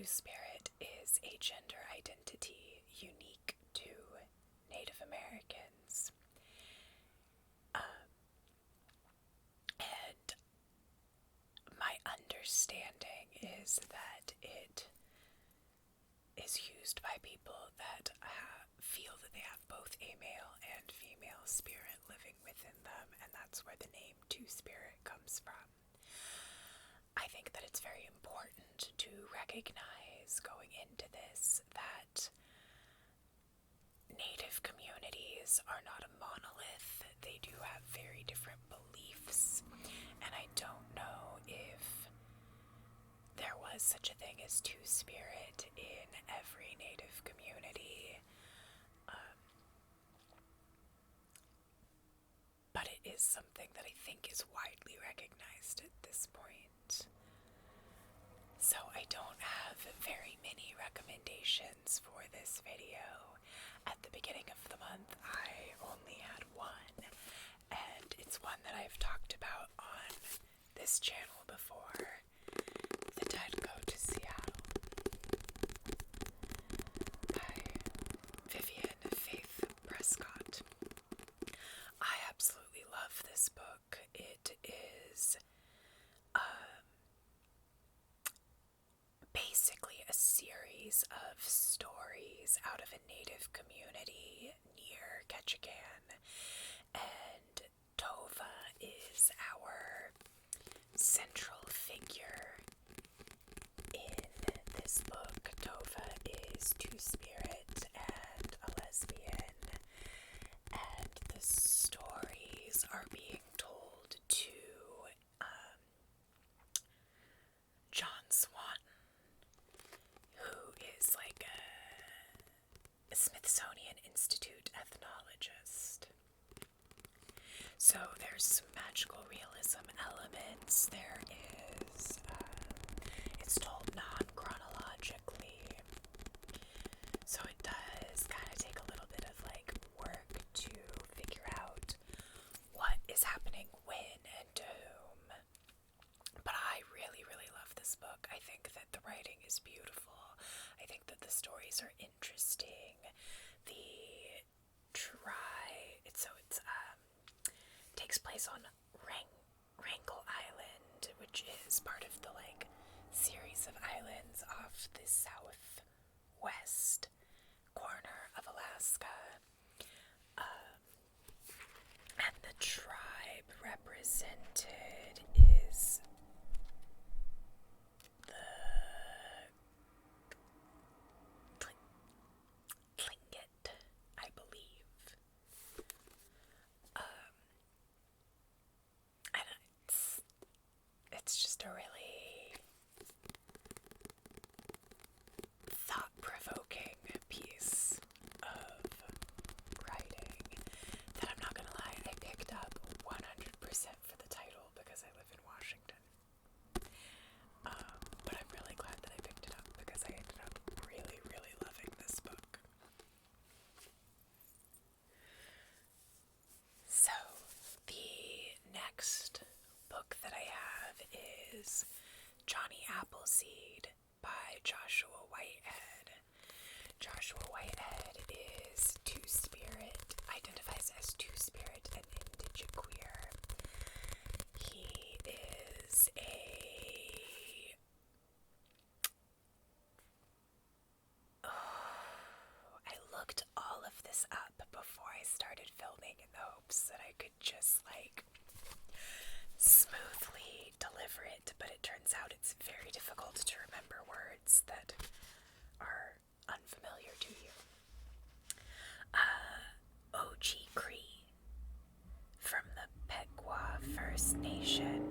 Two-Spirit is a gender identity unique to Native Americans. And my understanding is that it is used by people that feel that they have both a male and female spirit living within them, and that's where the name Two-Spirit comes from. I think that it's very important to recognize going into this that Native communities are not a monolith. They do have very different beliefs, and I don't know if there was such a thing as Two-Spirit in every Native community. But it is something that I think is widely recognized at this point. So I don't have very many recommendations for this video. At the beginning of the month, I only had one, and it's one that I've talked about on this channel before. The Dead Go to Seattle by Vivian Faith Prescott. I absolutely love this book. It is basically a series of stories out of a Native community near Ketchikan, and Tova is our central figure in this book. Tova is Two-Spirit and a lesbian, and the stories are being told to John Swanton, who is like a Smithsonian Institute ethnologist. So there's some magical realism elements. There is, it's told non-chronologically. So it does kind of take a little bit of like work to figure out what is happening when and to whom. But I really, really love this book. I think that the writing is beautiful. I think that the stories are interesting. The takes place on Wrangel Island, which is part of the like series of islands off the southwest corner of Alaska. And the tribe represented is the Tlingit, I believe. And it's just a really thought-provoking piece of writing that I'm not gonna lie, I picked up 100% for the title because I live in Washington. But I'm really glad that I picked it up because I ended up really, really loving this book. So, the next book that I have is Johnny Appleseed by Joshua Whitehead. Joshua Whitehead is Two-Spirit, identifies as Two-Spirit and indigiqueer. He is I looked all of this up before I started filming in the hopes that I could just like smoothly deliver it, but it turns out it's very difficult to remember words that are unfamiliar to you. Oji Cree from the Pequot First Nation.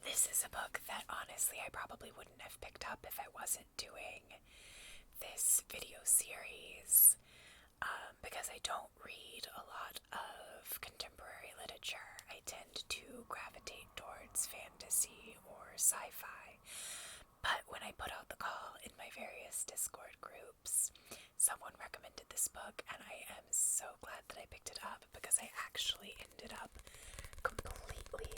This is a book that honestly I probably wouldn't have picked up if I wasn't doing this video series, because I don't read a lot of contemporary literature. I tend to gravitate towards fantasy or sci-fi. But when I put out the call in my various Discord groups, someone recommended this book, and I am so glad that I picked it up because I actually ended up completely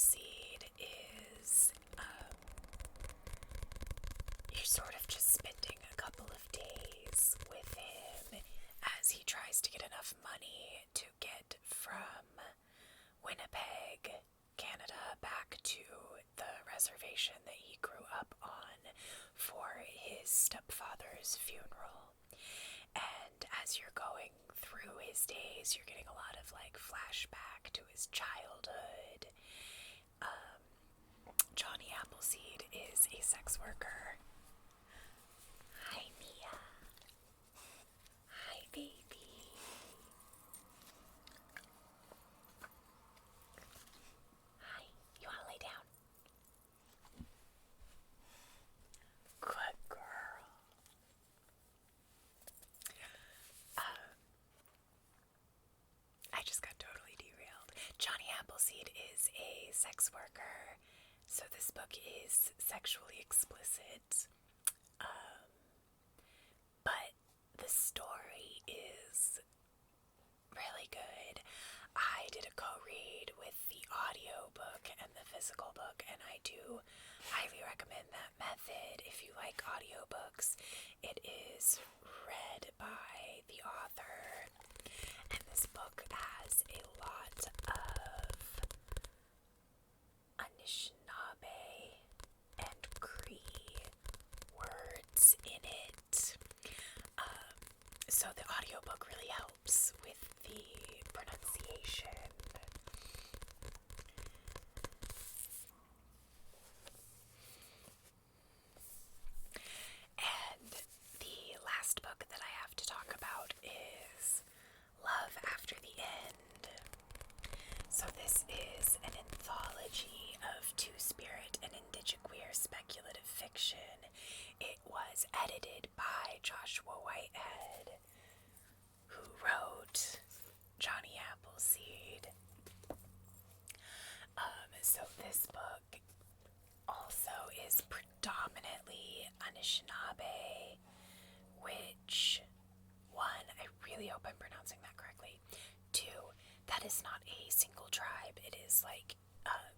Appleseed is, you're sort of just spending a couple of days with him as he tries to get enough money to get from Winnipeg, Canada, back to the reservation that he grew up on for his stepfather's funeral. And as you're going through his days, you're getting a lot of like flashback to his childhood. Johnny Appleseed is a sex worker. Hi, Mia. Hi, baby. Hi. You want to lay down? Good girl. I just got totally derailed. Johnny Appleseed is a sex worker, so this book is sexually explicit. But the story is really good. I did a co-read with the audio book and the physical book, and I do highly recommend that method if you like audiobooks. It is read by the author, and this book has a lot of Anishinaabe and Cree words in it. So the audiobook really helps with the pronunciation. And the last book that I have to talk about is Love After the End. So this is an anthology of Two-Spirit and Indigiqueer speculative fiction. It was edited by Joshua Whitehead, who wrote Johnny Appleseed. So this book also is predominantly Anishinaabe, which, one, I really hope I'm pronouncing that correctly. Two, that is not a single tribe. It is like a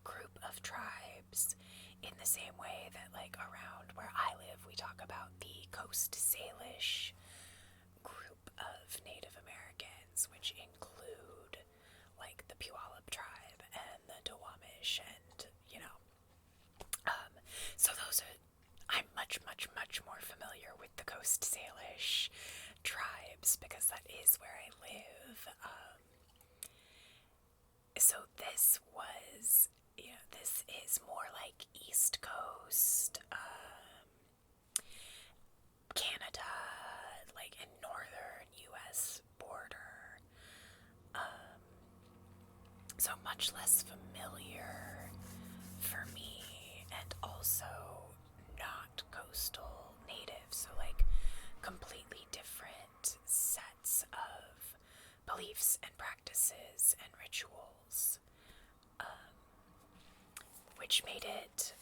group of tribes, in the same way that like around where I live we talk about the Coast Salish group of Native Americans, which include like the Puyallup tribe and the Duwamish and, you know, so those are, I'm much more familiar with the Coast Salish tribes because that is where I live. So this was, this is more like East Coast, Canada, like in northern U.S. border. So much less familiar for me, and also not coastal native, so like completely different sets of beliefs and practices and rituals, which made it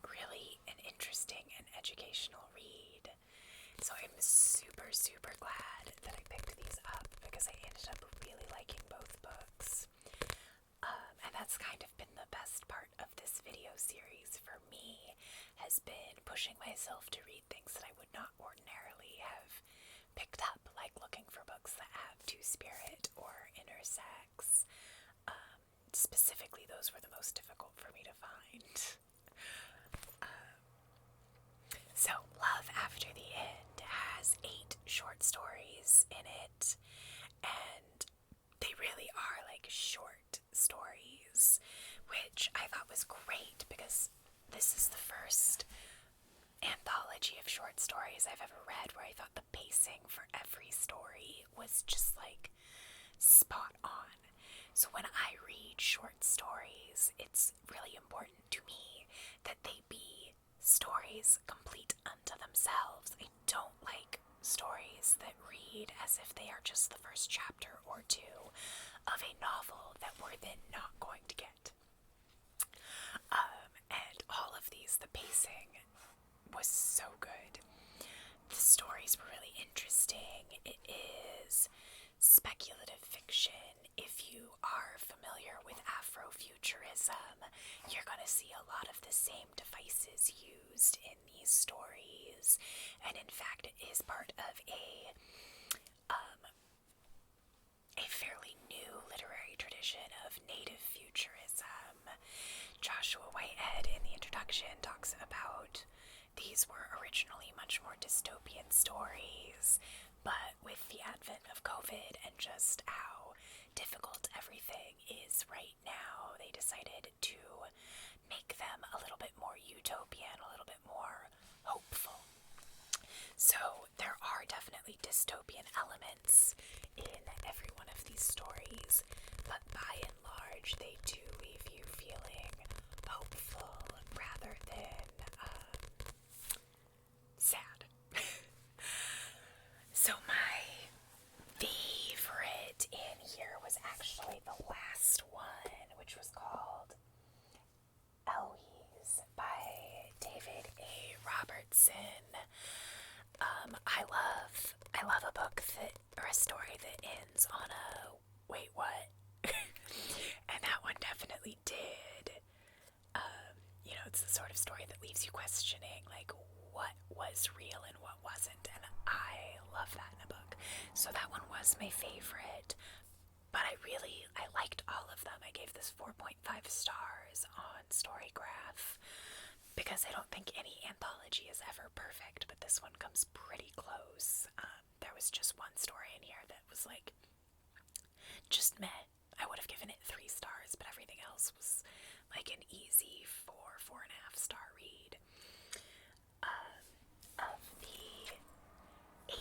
really an interesting and educational read. So I'm super glad that I picked these up because I ended up really liking both books. And that's kind of been the best part of this video series for me, has been pushing myself to read things that I would not ordinarily have picked up, like looking for books that have two-spirit or intersex. Specifically, those were the most difficult for me to find. So, Love After the End has 8 short stories in it, and they really are like short stories, which I thought was great because this is the first anthology of short stories I've ever read where I thought the pacing for every story was just like spot on. So when I read short stories, it's really important to me that they be stories complete unto themselves. I don't like stories that read as if they are just the first chapter or two of a novel that we're then not going to get. And all of these, the pacing was so good. The stories were really interesting. It is speculative fiction. If you are familiar with Afrofuturism, you're going to see a lot of the same devices used in these stories, and in fact, it is part of a fairly new literary tradition of native futurism. Joshua Whitehead in the introduction talks about these were originally much more dystopian stories, but with the advent of COVID and just how difficult everything is right now, they decided to make them a little bit more utopian, a little bit more hopeful. So there are definitely dystopian elements in every one of these stories, but by and large, they do leave you feeling hopeful rather than sad. So my favorite in here was actually the last one, which was called Eloise by David A. Robertson. I love a book or a story that ends on a wait, what? And that one definitely did. It's the sort of story that leaves you questioning, like, what was real and what wasn't, and I love that in a book. So that one was my favorite, but I liked all of them. I gave this 4.5 stars on Storygraph, because I don't think any anthology is ever perfect, but this one comes pretty close. There was just one story in here that was like, just meh. I would have given it 3 stars, but everything else was like an easy 4.5 star read. Of the 8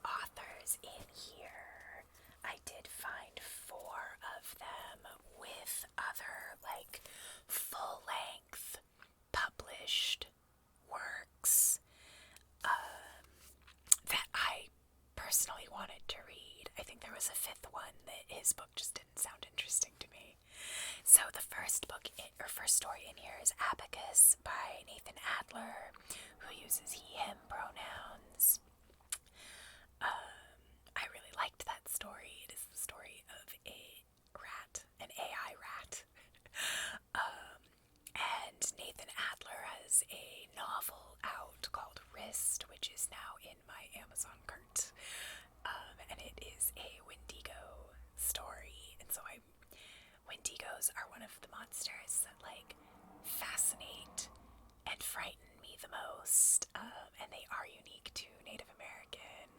authors in here, I did find 4 of them with other, like, full-length published works that I personally wanted to read. I think there was a 5th one that his book just didn't sound interesting to me. So the first story in here is Abacus by Nathan Adler, who uses he/him pronouns. I really liked that story. It is the story of an AI rat. And Nathan Adler has a novel out called Wrist, which is now in my Amazon cart. And it is a Wendigo story. And so Wendigos are one of the monsters that, like, fascinate and frighten me the most. And they are unique to Native American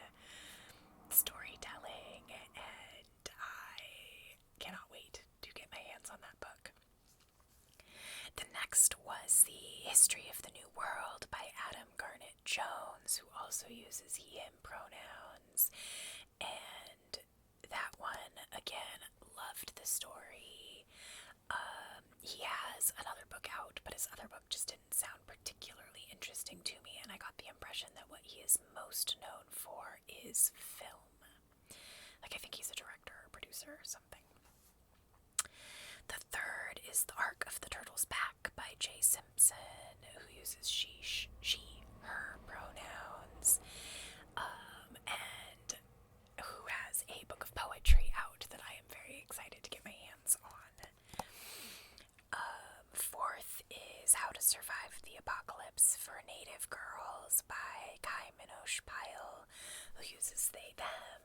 storytelling, and I cannot wait to get my hands on that book. The next was The History of the New World by Adam Garnett Jones, who also uses he/him pronouns. And that one, again, loved the story. He has another book out, but his other book just didn't sound particularly interesting to me, and I got the impression that what he is most known for is film. Like, I think he's a director or producer or something. The third is The Ark of the Turtle's Back by Jay Simpson, who uses her pronouns, and who has a book of poetry out that I am very excited to get my hands on. Fourth is How to Survive the Apocalypse for Native Girls by Kai Minosh Pyle, who uses they, them,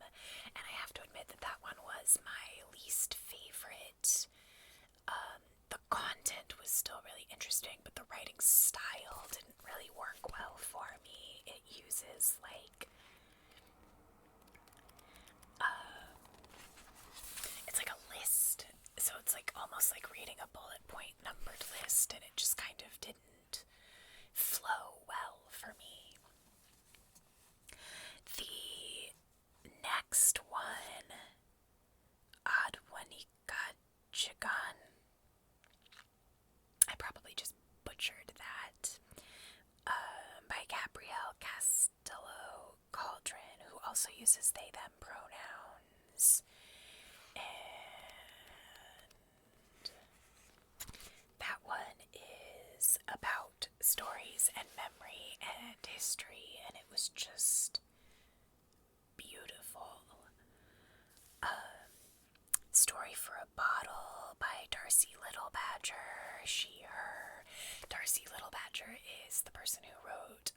and I have to admit that one was my least favorite. The content was still really interesting, but the writing style didn't really work well for me. It uses, like, it's like a list, so it's like almost like reading a bullet point numbered list, and it just kind of didn't flow well for me. The next one, Adwanika Chigan, I probably just butchered that, by Gabrielle Castillo Cauldron, who also uses they, them pronouns. And that one is about stories and memory and history, and it was just beautiful. Story for a Bottle by Darcy Little Badger, she, Darcy Little Badger is the person who wrote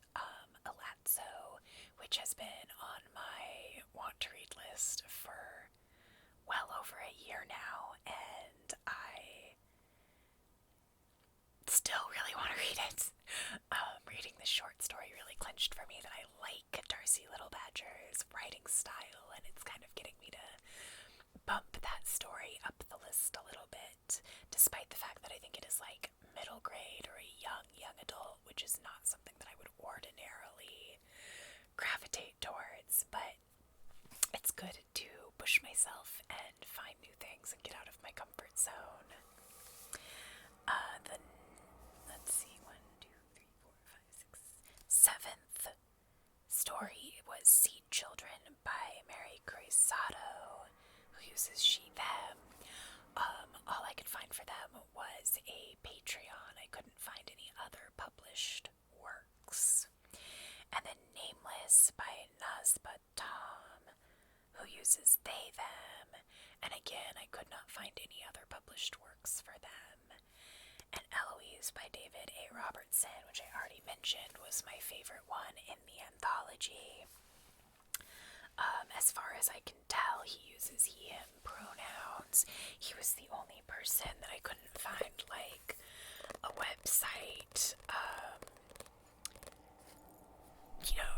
Alazzo, which has been on my want to read list for well over a year now, and I still really want to read it. Reading this short story really clinched for me that I like Darcy Little Badger's writing style, and it's kind of getting me to bump that story up the list a little bit, despite the fact that I think it is like middle grade or a young adult, which is not something that I would ordinarily gravitate towards, but it's good to push myself and find new things and get out of my comfort zone. Let's see, 1, 2, 3, 4, 5, 6, seventh story was Seed Children by Mary Grace Sato, who uses she, them. All I could find for them was a Patreon. I couldn't find any other published works. And then Nameless by Nazba Tom, who uses they, them. And again, I could not find any other published works for them. And Eloise by David A. Robertson, which I already mentioned was my favorite one in the anthology. As far as I can tell, he uses he, him pronouns. He was the only person that I couldn't find, like, a website,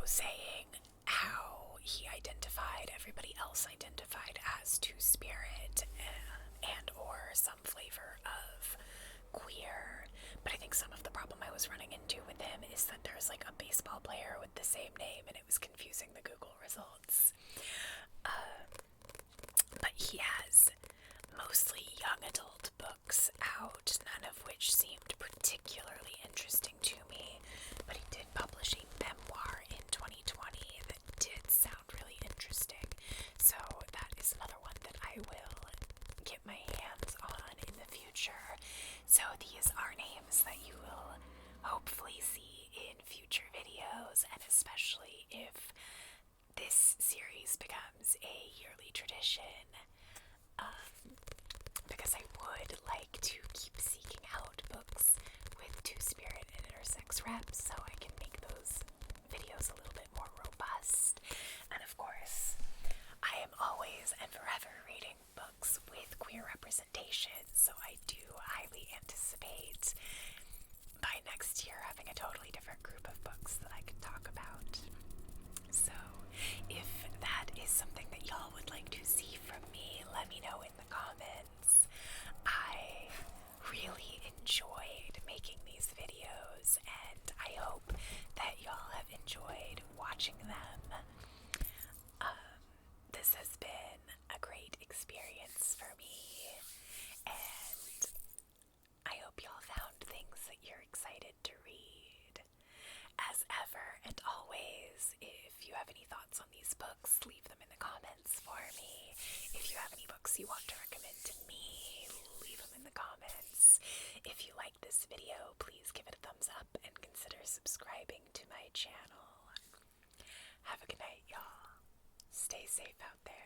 saying how he identified, everybody else identified as Two-Spirit and or some flavor of queer. But I think some of the problem I was running into with him is that there's like a baseball player with the same name, and it was confusing the Google results. But he has mostly young adult books out, none of which seemed particularly interesting to me, but he did publish a memoir in 2020 that did sound really interesting, so that is another one that I will get my hands on in the future. So these are names that you will hopefully see in future videos, and especially if this series becomes a yearly tradition, because I would like to keep seeking out books with Two-Spirit and intersex reps so I can make those videos a little bit more robust. And of course, I am always and forever reading books with queer representation, so I do highly anticipate by next year having a totally different group of books that I can talk about. So if that is something that y'all would like to see from me, let me know in the comments. I really enjoyed making these videos, and I hope that y'all have enjoyed watching them. This has been a great experience for me, and I hope y'all found things that you're excited to read. As ever and always, if you have any thoughts on these books, leave them in the comments for me. If you have any books you want to recommend to me, leave them in the comments. If you like this video, please give it a thumbs up and consider subscribing to my channel. Have a good night, y'all. Stay safe out there.